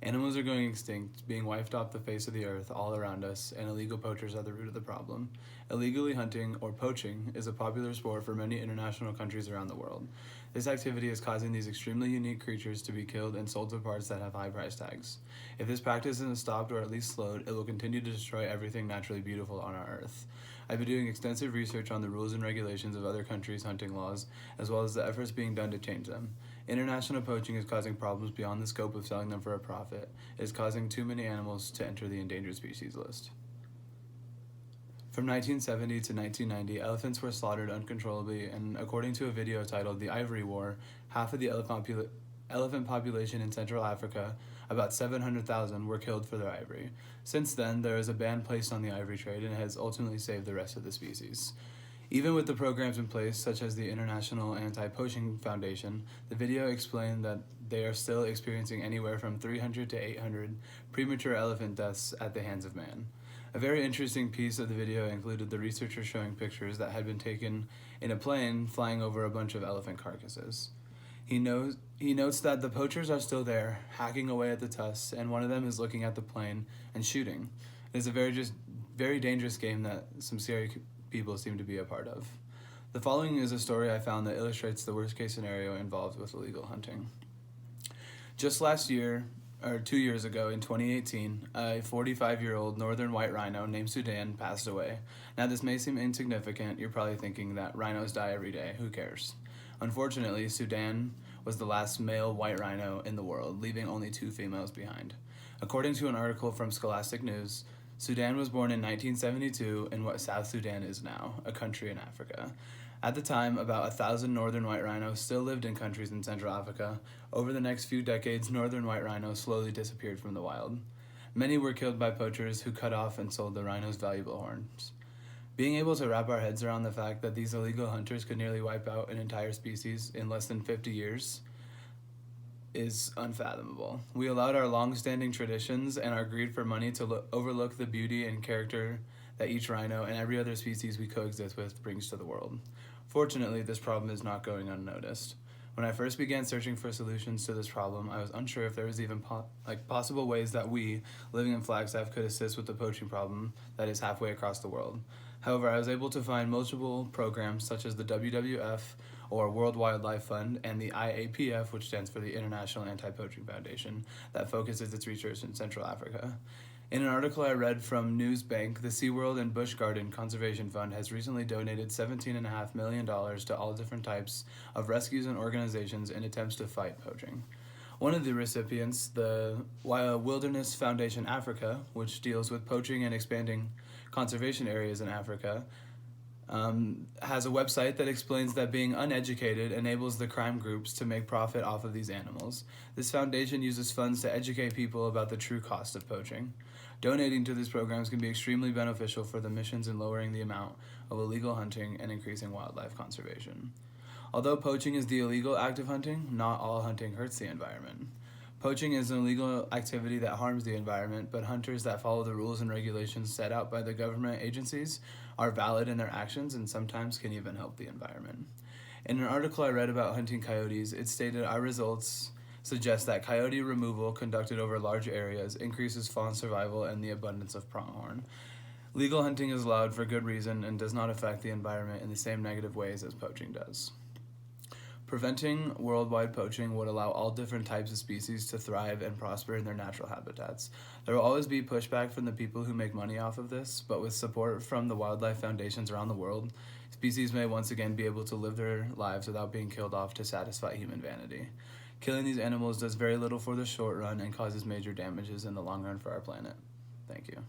Animals are going extinct, being wiped off the face of the earth all around us, and illegal poachers are the root of the problem. Illegally hunting, or poaching, is a popular sport for many international countries around the world. This activity is causing these extremely unique creatures to be killed and sold to parts that have high price tags. If this practice isn't stopped or at least slowed, it will continue to destroy everything naturally beautiful on our earth. I've been doing extensive research on the rules and regulations of other countries' hunting laws, as well as the efforts being done to change them. International poaching is causing problems beyond the scope of selling them for a profit. It is causing too many animals to enter the endangered species list. From 1970 to 1990, elephants were slaughtered uncontrollably, and according to a video titled The Ivory War, half of the elephant population in Central Africa, about 700,000, were killed for their ivory. Since then, there is a ban placed on the ivory trade, and it has ultimately saved the rest of the species. Even with the programs in place, such as the International Anti-Poaching Foundation, the video explained that they are still experiencing anywhere from 300 to 800 premature elephant deaths at the hands of man. A very interesting piece of the video included the researchers showing pictures that had been taken in a plane flying over a bunch of elephant carcasses. He notes that the poachers are still there, hacking away at the tusks, and one of them is looking at the plane and shooting. It is a very dangerous game that some scary people seem to be a part of. The following is a story I found that illustrates the worst case scenario involved with illegal hunting. Just last year, or 2 years ago in 2018, a 45-year-old northern white rhino named Sudan passed away. Now this may seem insignificant. You're probably thinking that rhinos die every day. Who cares? Unfortunately, Sudan was the last male white rhino in the world, leaving only 2 females behind. According to an article from Scholastic News, Sudan was born in 1972 in what South Sudan is now, a country in Africa. At the time, about 1,000 northern white rhinos still lived in countries in Central Africa. Over the next few decades, northern white rhinos slowly disappeared from the wild. Many were killed by poachers who cut off and sold the rhinos' valuable horns. Being able to wrap our heads around the fact that these illegal hunters could nearly wipe out an entire species in less than 50 years is unfathomable. We allowed our long-standing traditions and our greed for money to overlook the beauty and character that each rhino and every other species we coexist with brings to the world. Fortunately, this problem is not going unnoticed. When I first began searching for solutions to this problem, I was unsure if there was even possible ways that we, living in Flagstaff, could assist with the poaching problem that is halfway across the world. However, I was able to find multiple programs such as the WWF, or World Wildlife Fund, and the IAPF, which stands for the International Anti-Poaching Foundation, that focuses its research in Central Africa. In an article I read from Newsbank, the SeaWorld and Busch Garden Conservation Fund has recently donated $17.5 million to all different types of rescues and organizations in attempts to fight poaching. One of the recipients, the Wilderness Foundation Africa, which deals with poaching and expanding conservation areas in Africa, has a website that explains that being uneducated enables the crime groups to make profit off of these animals. This foundation uses funds to educate people about the true cost of poaching. Donating to these programs can be extremely beneficial for the missions in lowering the amount of illegal hunting and increasing wildlife conservation. Although poaching is the illegal act of hunting, not all hunting hurts the environment. Poaching is an illegal activity that harms the environment, but hunters that follow the rules and regulations set out by the government agencies are valid in their actions and sometimes can even help the environment. In an article I read about hunting coyotes, it stated our results suggest that coyote removal conducted over large areas increases fawn survival and the abundance of pronghorn. Legal hunting is allowed for good reason and does not affect the environment in the same negative ways as poaching does. Preventing worldwide poaching would allow all different types of species to thrive and prosper in their natural habitats. There will always be pushback from the people who make money off of this, but with support from the wildlife foundations around the world, species may once again be able to live their lives without being killed off to satisfy human vanity. Killing these animals does very little for the short run and causes major damages in the long run for our planet. Thank you.